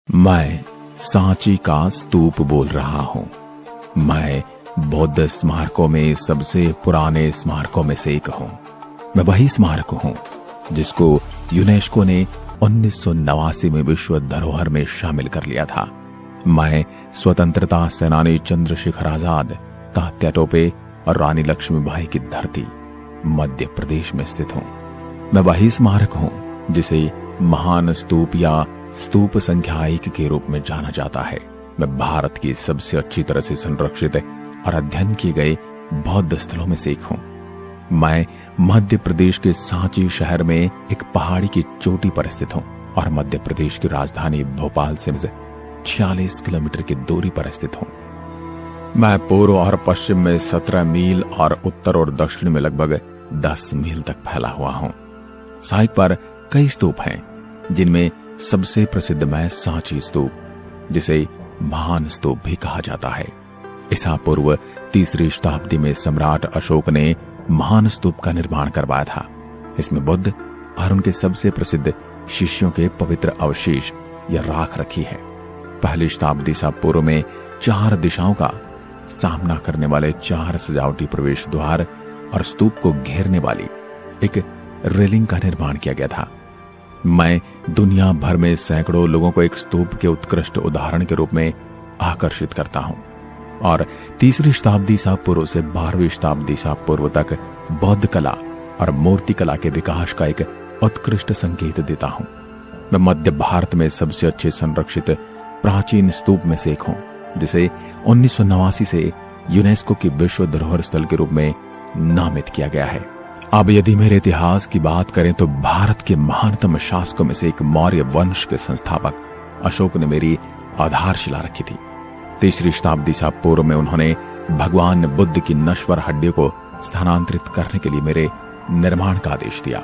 मैं सांची का स्तूप बोल रहा हूं। मैं बौद्ध स्मारकों में सबसे पुराने स्मारकों में से एक हूं। मैं वही स्मारक हूं जिसको यूनेस्को ने 1989 में विश्व धरोहर में शामिल कर लिया था। मैं स्वतंत्रता सेनानी चंद्रशेखर आजाद, तात्या टोपे और रानी लक्ष्मीबाई की धरती मध्य प्रदेश में स्थित हूं। मैं वही स्मारक हूं जिसे महान स्तूप या स्तूप संख्या 1 के रूप में जाना जाता है। मैं भारत की सबसे अच्छी तरह से संरक्षित और अध्ययन किए गए बौद्ध स्थलों में से एक हूं। मैं मध्य प्रदेश के सांची शहर में एक पहाड़ी की चोटी पर स्थित हूं और मध्य प्रदेश की राजधानी भोपाल से 46 किलोमीटर की दूरी पर स्थित हूं। मैं पूर्व और पश्चिम में 17 मील और उत्तर और दक्षिण में लगभग 10 मील तक फैला हुआ हूं। साइट पर कई स्तूप हैं, जिनमें सबसे प्रसिद्ध मैं सांची स्तूप, जिसे महान स्तूप भी कहा जाता है। ईसा पूर्व 3री शताब्दी में सम्राट अशोक ने महान स्तूप का निर्माण करवाया था। इसमें बुद्ध और उनके सबसे प्रसिद्ध शिष्यों के पवित्र अवशेष या राख रखी है। 1ली शताब्दी ईसा पूर्व में 4 दिशाओं का सामना करने वाले 4 सजावटी प्रवेश द्वार और स्तूप को घेरने वाली एक रेलिंग का निर्माण किया गया था। मैं दुनिया भर में सैकड़ों लोगों को एक स्तूप के उत्कृष्ट उदाहरण के रूप में आकर्षित करता हूं और 3री शताब्दी ईसा पूर्व से 12वीं शताब्दी ईसा पूर्व तक बौद्ध कला और मूर्ति कला के विकास का एक उत्कृष्ट संकेत देता हूं। मैं मध्य भारत में सबसे अच्छे संरक्षित प्राचीन स्तूप में से एक हूं, जिसे 1989 से यूनेस्को की विश्व धरोहर स्थल के रूप में नामित किया गया है। अब यदि मेरे इतिहास की बात करें तो भारत के महानतम शासकों में से एक मौर्य वंश के संस्थापक अशोक ने मेरी आधारशिला रखी थी। 3री शताब्दी ईसा पूर्व में उन्होंने भगवान बुद्ध की नश्वर हड्डियों को स्थानांतरित करने के लिए मेरे निर्माण का आदेश दिया।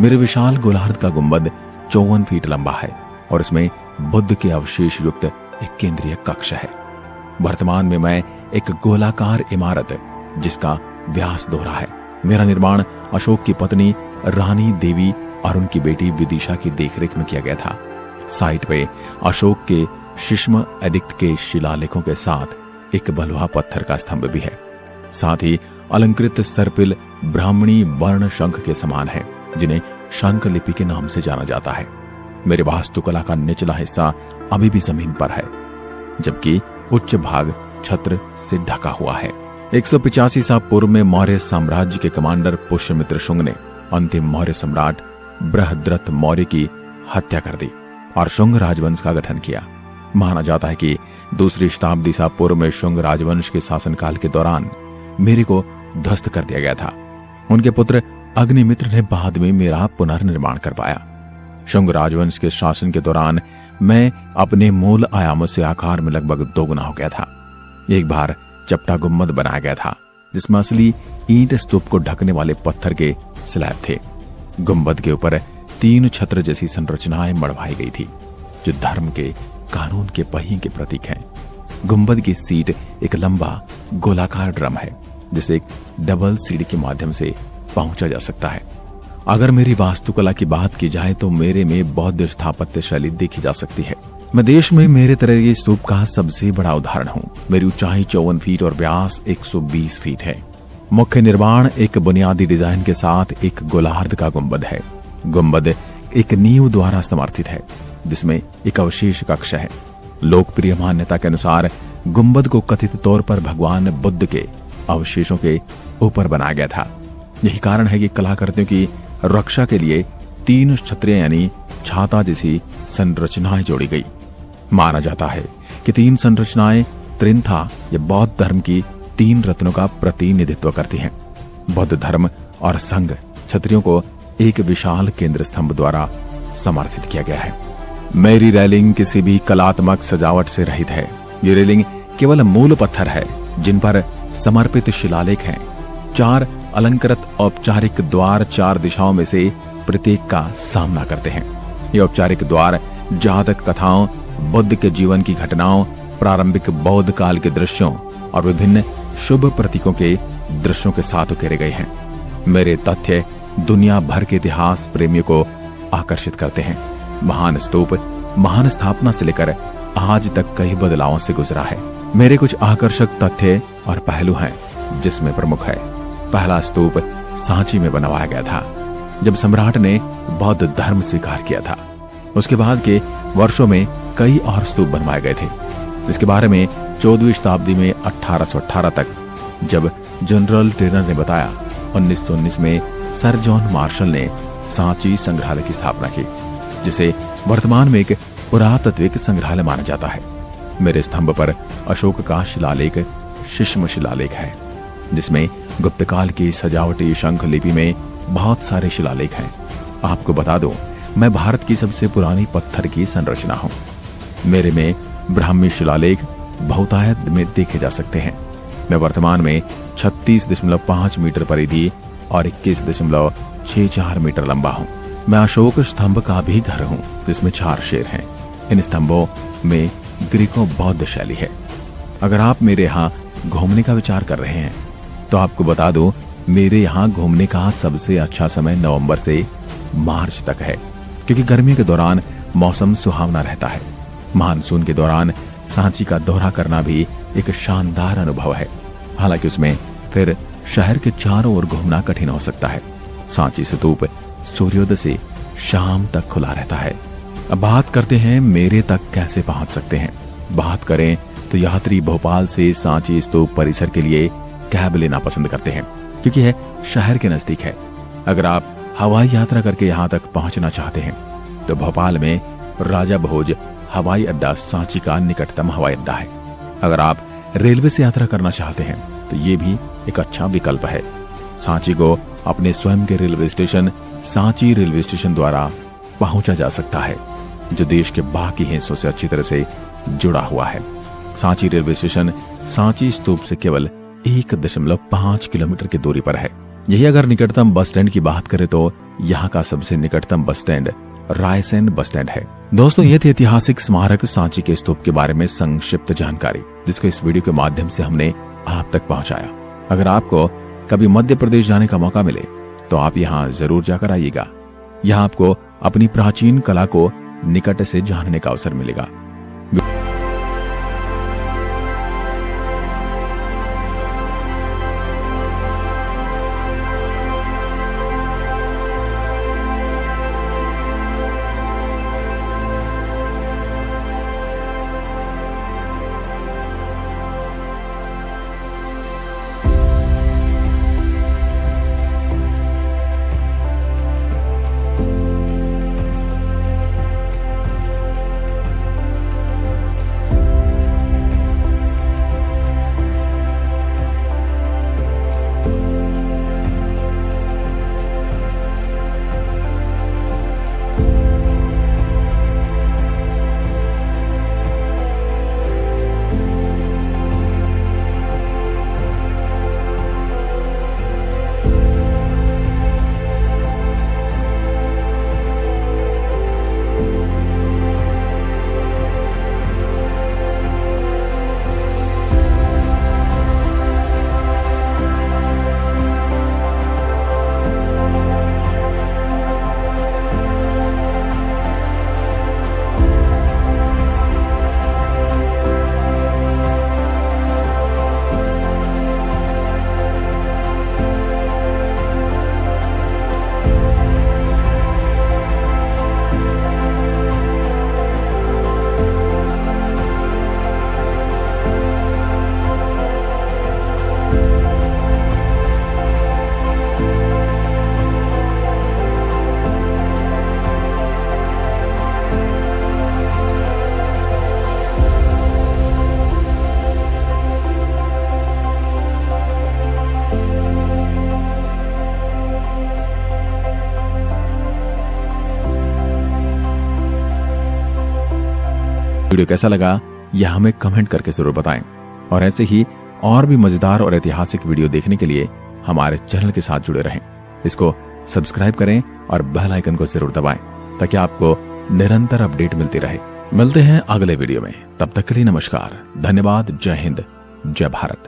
मेरे विशाल गोलार्ध का गुंबद 54 फीट लंबा है और इसमें बुद्ध के अवशेष युक्त एक केंद्रीय कक्ष है। वर्तमान में मैं एक गोलाकार इमारत जिसका व्यास दोहरा है। मेरा निर्माण अशोक की पत्नी रानी देवी और उनकी बेटी विदिशा की देखरेख में किया गया था। साइट पे अशोक के शिश्म एडिक्ट के शिलालेखों के साथ एक बलुआ पत्थर का स्तंभ भी है। साथ ही अलंकृत सर्पिल ब्राह्मणी वर्ण शंख के समान है, जिन्हें शंख लिपि के नाम से जाना जाता है। मेरे वास्तुकला का निचला हिस्सा अभी भी जमीन पर है, जबकि उच्च भाग छत्र से ढका हुआ है। 185 ईसा पूर्व में मौर्य साम्राज्य के कमांडर पुष्यमित्र शुंग ने अंतिम मौर्य सम्राट बृहद्रथ मौर्य की हत्या कर दी और शुंग राजवंश का गठन किया। माना जाता है कि 2री शताब्दी ईसा पूर्व में शुंग राजवंश के शासनकाल के दौरान मेरे को ध्वस्त कर दिया गया था। उनके पुत्र अग्निमित्र ने बाद में मेरा पुनर्निर्माण करवाया। शुंग राजवंश के शासन के दौरान मैं अपने मूल आयामों से आकार में लगभग 2 गुना हो गया था। एक बार चपटा गुम्बद बनाया गया था, जिसमें असली ईंट स्तूप को ढकने वाले पत्थर के स्लैब थे। गुम्बद के ऊपर 3 छत्र जैसी संरचनाएं मढ़वाई गई थी, जो धर्म के कानून के पहिए के प्रतीक हैं। गुम्बद की सीट एक लंबा गोलाकार ड्रम है, जिसे एक डबल सीढ़ी के माध्यम से पहुंचा जा सकता है। अगर मेरी वास्तुकला की बात की जाए तो मेरे में बौद्ध स्थापत्य शैली देखी जा सकती है। मैं देश में मेरे तरह के स्तूप का सबसे बड़ा उदाहरण हूँ। मेरी ऊंचाई 54 फीट और व्यास 120 फीट है। मुख्य निर्माण एक बुनियादी डिजाइन के साथ एक गोलार्ध का गुंबद है। गुंबद एक नींव द्वारा समर्थित है जिसमें एक अवशेष कक्ष है। लोकप्रिय मान्यता के अनुसार गुंबद को कथित तौर पर भगवान बुद्ध के अवशेषों के ऊपर बनाया गया था। यही कारण है कि कलाकृतियों की रक्षा के लिए 3 छत्रियां यानी छाता जैसी संरचनाएं जोड़ी गई। माना जाता है कि 3 संरचनाएं त्रिंथा या बौद्ध धर्म की 3 रत्नों का प्रतिनिधित्व करती हैं। बौद्ध धर्म और संघ छत्रियों को एक विशाल केंद्र स्तंभ द्वारा समर्थित किया गया है। मेरी रेलिंग किसी भी कलात्मक सजावट से रहित है। ये रेलिंग केवल मूल पत्थर है जिन पर समर्पित शिलालेख हैं। 4 अलंकृत औपचारिक द्वार 4 दिशाओं में से प्रत्येक का सामना करते हैं। ये औपचारिक द्वार जातक कथाओं, बुद्ध के जीवन की घटनाओं, प्रारंभिक बौद्ध काल के दृश्यों और विभिन्न शुभ प्रतीकों के दृश्यों के साथ उकेरे गए हैं। मेरे तथ्य दुनिया भर के इतिहास प्रेमियों को आकर्षित करते हैं। महान स्तूप महान स्थापना से लेकर आज तक कई बदलावों से गुजरा है। मेरे कुछ आकर्षक तथ्य और पहलू हैं जिसमें प्रमुख है। पहला स्तूप सांची में बनवाया गया था जब सम्राट ने बौद्ध धर्म स्वीकार किया था। उसके बाद के वर्षों में कई और स्तूप बनवाए गए थे। इसके बारे में 14वीं शताब्दी में 1818 तक जब जनरल टेनर ने बताया, 1919 में सर जॉन मार्शल ने सांची संग्रहालय की स्थापना की जिसे वर्तमान में एक पुरातात्विक संग्रहालय माना जाता है। मेरे स्तंभ पर अशोक का शिलालेख शिश्म शिलालेख है जिसमें गुप्त काल की सजावटी शंख लिपि में बहुत सारे शिलालेख हैं। आपको बता दूं, मैं भारत की सबसे पुरानी पत्थर की संरचना हूं। मेरे में ब्राह्मी शिलालेख बहुतायत में देखे जा सकते हैं। मैं वर्तमान में 36.5 मीटर परिधि और 21.64 मीटर लंबा हूं। मैं अशोक स्तंभ का भी घर हूं जिसमें 4 शेर हैं। इन स्तंभों में ग्रीको बौद्ध शैली है। अगर आप मेरे यहाँ घूमने का विचार कर रहे हैं तो आपको बता दूं, मेरे यहाँ घूमने का सबसे अच्छा समय नवंबर से मार्च तक है क्योंकि गर्मियों के दौरान मौसम सुहावना रहता है। मानसून के दौरान सांची का दौरा करना भी एक शानदार अनुभव है। हालांकि उसमें फिर शहर के चारों ओर घूमना कठिन हो सकता है। सांची स्तूप सूर्योदय से शाम तक खुला रहता है। अब बात करते हैं मेरे तक कैसे पहुंच सकते हैं। बात करें तो यात्री भोपाल से सांची स्तूप परिसर के लिए कैब लेना पसंद करते हैं क्योंकि यह शहर के नजदीक है। अगर आप हवाई यात्रा करके यहाँ तक पहुंचना चाहते हैं तो भोपाल में राजा भोज हवाई अड्डा सांची का निकटतम हवाई अड्डा है। अगर आप रेलवे से यात्रा करना चाहते हैं तो ये भी एक अच्छा विकल्प है। सांची को अपने स्वयं के railway station Sanchi railway station द्वारा पहुंचा जा सकता है जो देश के बाकी हिस्सों से अच्छी तरह से जुड़ा हुआ है। सांची रेलवे स्टेशन सांची स्तूप से केवल 1.5 किलोमीटर की दूरी पर है। यही अगर निकटतम बस स्टैंड की बात करें तो यहाँ का सबसे निकटतम bus stand Raisen bus stand है। दोस्तों, ये थी ऐतिहासिक स्मारक सांची के स्तूप के बारे में संक्षिप्त जानकारी जिसको इस वीडियो के माध्यम से हमने आप तक पहुंचाया। अगर आपको कभी मध्य प्रदेश जाने का मौका मिले तो आप यहाँ जरूर जाकर आइएगा। यहाँ आपको अपनी प्राचीन कला को निकट से जानने का अवसर मिलेगा। वीडियो कैसा लगा यह हमें कमेंट करके जरूर बताएं और ऐसे ही और भी मजेदार और ऐतिहासिक वीडियो देखने के लिए हमारे चैनल के साथ जुड़े रहें। इसको सब्सक्राइब करें और बेल आइकन को जरूर दबाएं ताकि आपको निरंतर अपडेट मिलती रहे। मिलते हैं अगले वीडियो में, तब तक के लिए नमस्कार, धन्यवाद, जय हिंद, जय भारत।